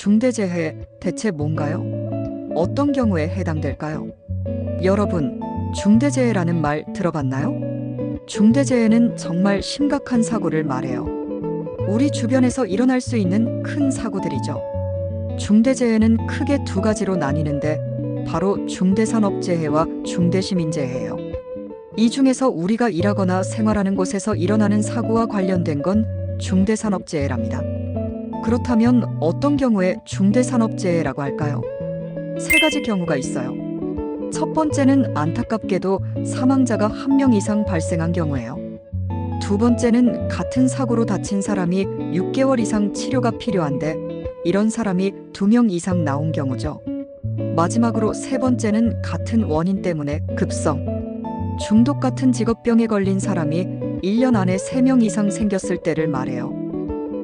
중대재해 대체 뭔가요? 어떤 경우에 해당될까요? 여러분, 중대재해라는 말 들어봤나요? 중대재해는 정말 심각한 사고를 말해요. 우리 주변에서 일어날 수 있는 큰 사고들이죠. 중대재해는 크게 두 가지로 나뉘는데 바로 중대산업재해와 중대시민재해예요. 이 중에서 우리가 일하거나 생활하는 곳에서 일어나는 사고와 관련된 건 중대산업재해랍니다. 그렇다면 어떤 경우에 중대산업재해라고 할까요? 세 가지 경우가 있어요. 첫 번째는 안타깝게도 사망자가 1명 이상 발생한 경우예요. 두 번째는 같은 사고로 다친 사람이 6개월 이상 치료가 필요한데 이런 사람이 2명 이상 나온 경우죠. 마지막으로 세 번째는 같은 원인 때문에 급성, 중독 같은 직업병에 걸린 사람이 1년 안에 3명 이상 생겼을 때를 말해요.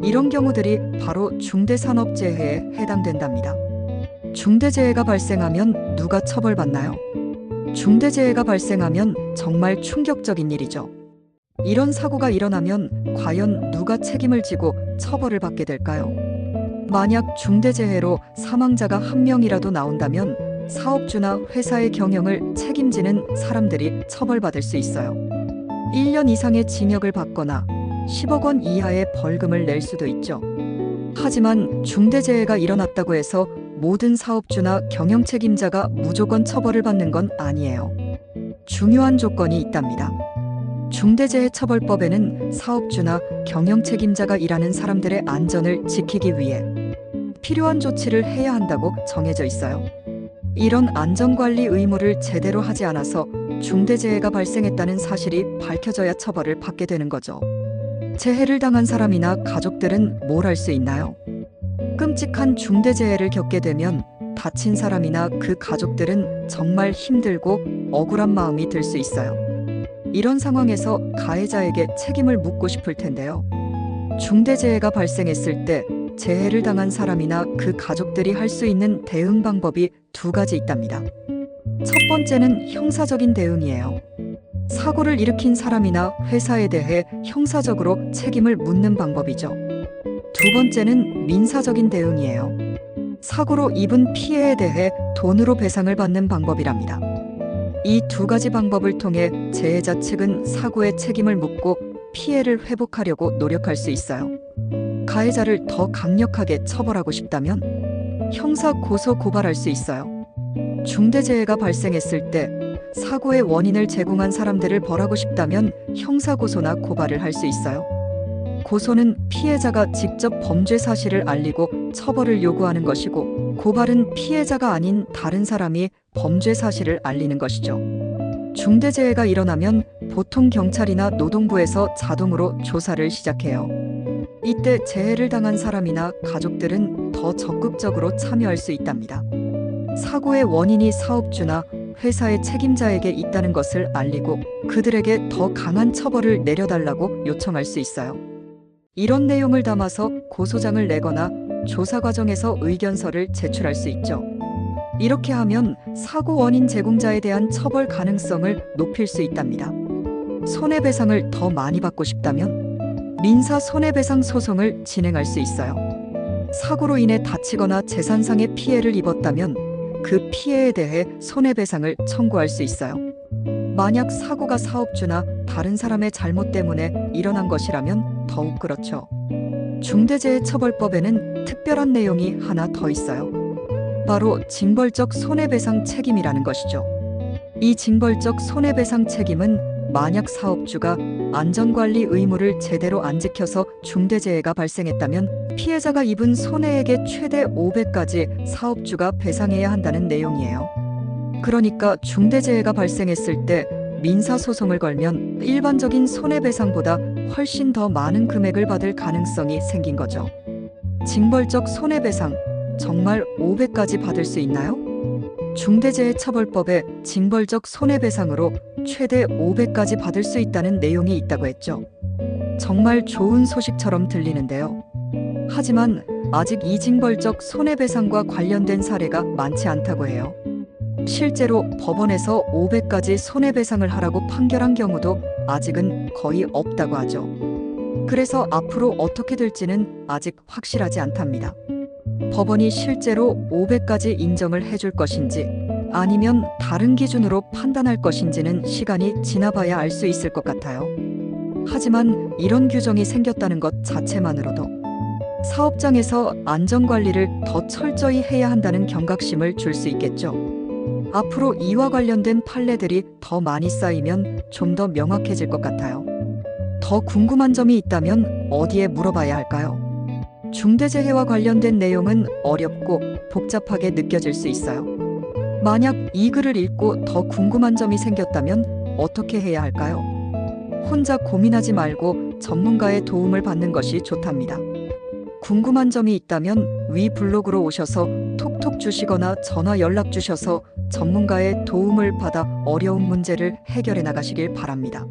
이런 경우들이 바로 중대산업재해에 해당된답니다. 중대재해가 발생하면 누가 처벌받나요? 중대재해가 발생하면 정말 충격적인 일이죠. 이런 사고가 일어나면 과연 누가 책임을 지고 처벌을 받게 될까요? 만약 중대재해로 사망자가 1명이라도 나온다면 사업주나 회사의 경영을 책임지는 사람들이 처벌받을 수 있어요. 1년 이상의 징역을 받거나 10억 원 이하의 벌금을 낼 수도 있죠. 하지만 중대재해가 일어났다고 해서 모든 사업주나 경영 책임자가 무조건 처벌을 받는 건 아니에요. 중요한 조건이 있답니다. 중대재해처벌법에는 사업주나 경영 책임자가 일하는 사람들의 안전을 지키기 위해 필요한 조치를 해야 한다고 정해져 있어요. 이런 안전관리 의무를 제대로 하지 않아서 중대재해가 발생했다는 사실이 밝혀져야 처벌을 받게 되는 거죠. 재해를 당한 사람이나 가족들은 뭘 할 수 있나요? 끔찍한 중대재해를 겪게 되면 다친 사람이나 그 가족들은 정말 힘들고 억울한 마음이 들 수 있어요. 이런 상황에서 가해자에게 책임을 묻고 싶을 텐데요. 중대재해가 발생했을 때 재해를 당한 사람이나 그 가족들이 할 수 있는 대응 방법이 두 가지 있답니다. 첫 번째는 형사적인 대응이에요. 사고를 일으킨 사람이나 회사에 대해 형사적으로 책임을 묻는 방법이죠. 두 번째는 민사적인 대응이에요. 사고로 입은 피해에 대해 돈으로 배상을 받는 방법이랍니다. 이 두 가지 방법을 통해 재해자 측은 사고의 책임을 묻고 피해를 회복하려고 노력할 수 있어요. 가해자를 더 강력하게 처벌하고 싶다면 형사 고소 고발할 수 있어요. 중대재해가 발생했을 때 사고의 원인을 제공한 사람들을 벌하고 싶다면 형사 고소나 고발을 할 수 있어요. 고소는 피해자가 직접 범죄 사실을 알리고 처벌을 요구하는 것이고, 고발은 피해자가 아닌 다른 사람이 범죄 사실을 알리는 것이죠. 중대재해가 일어나면 보통 경찰이나 노동부에서 자동으로 조사를 시작해요. 이때 재해를 당한 사람이나 가족들은 더 적극적으로 참여할 수 있답니다. 사고의 원인이 사업주나 회사의 책임자에게 있다는 것을 알리고 그들에게 더 강한 처벌을 내려달라고 요청할 수 있어요. 이런 내용을 담아서 고소장을 내거나 조사 과정에서 의견서를 제출할 수 있죠. 이렇게 하면 사고 원인 제공자에 대한 처벌 가능성을 높일 수 있답니다. 손해배상을 더 많이 받고 싶다면 민사 손해배상 소송을 진행할 수 있어요. 사고로 인해 다치거나 재산상의 피해를 입었다면 그 피해에 대해 손해배상을 청구할 수 있어요. 만약 사고가 사업주나 다른 사람의 잘못 때문에 일어난 것이라면 더욱 그렇죠. 중대재해처벌법에는 특별한 내용이 하나 더 있어요. 바로 징벌적 손해배상 책임이라는 것이죠. 이 징벌적 손해배상 책임은 만약 사업주가 안전관리 의무를 제대로 안 지켜서 중대재해가 발생했다면 피해자가 입은 손해액의 최대 5배까지 사업주가 배상해야 한다는 내용이에요. 그러니까 중대재해가 발생했을 때 민사소송을 걸면 일반적인 손해배상보다 훨씬 더 많은 금액을 받을 가능성이 생긴 거죠. 징벌적 손해배상, 정말 5배까지 받을 수 있나요? 중대재해처벌법에 징벌적 손해배상으로 최대 5배까지 받을 수 있다는 내용이 있다고 했죠. 정말 좋은 소식처럼 들리는데요. 하지만 아직 이 징벌적 손해배상과 관련된 사례가 많지 않다고 해요. 실제로 법원에서 5배까지 손해배상을 하라고 판결한 경우도 아직은 거의 없다고 하죠. 그래서 앞으로 어떻게 될지는 아직 확실하지 않답니다. 법원이 실제로 500까지 인정을 해줄 것인지 아니면 다른 기준으로 판단할 것인지는 시간이 지나봐야 알 수 있을 것 같아요. 하지만 이런 규정이 생겼다는 것 자체만으로도 사업장에서 안전관리를 더 철저히 해야 한다는 경각심을 줄 수 있겠죠. 앞으로 이와 관련된 판례들이 더 많이 쌓이면 좀 더 명확해질 것 같아요. 더 궁금한 점이 있다면 어디에 물어봐야 할까요? 중대재해와 관련된 내용은 어렵고 복잡하게 느껴질 수 있어요. 만약 이 글을 읽고 더 궁금한 점이 생겼다면 어떻게 해야 할까요? 혼자 고민하지 말고 전문가의 도움을 받는 것이 좋답니다. 궁금한 점이 있다면 위 블로그로 오셔서 톡톡 주시거나 전화 연락 주셔서 전문가의 도움을 받아 어려운 문제를 해결해 나가시길 바랍니다.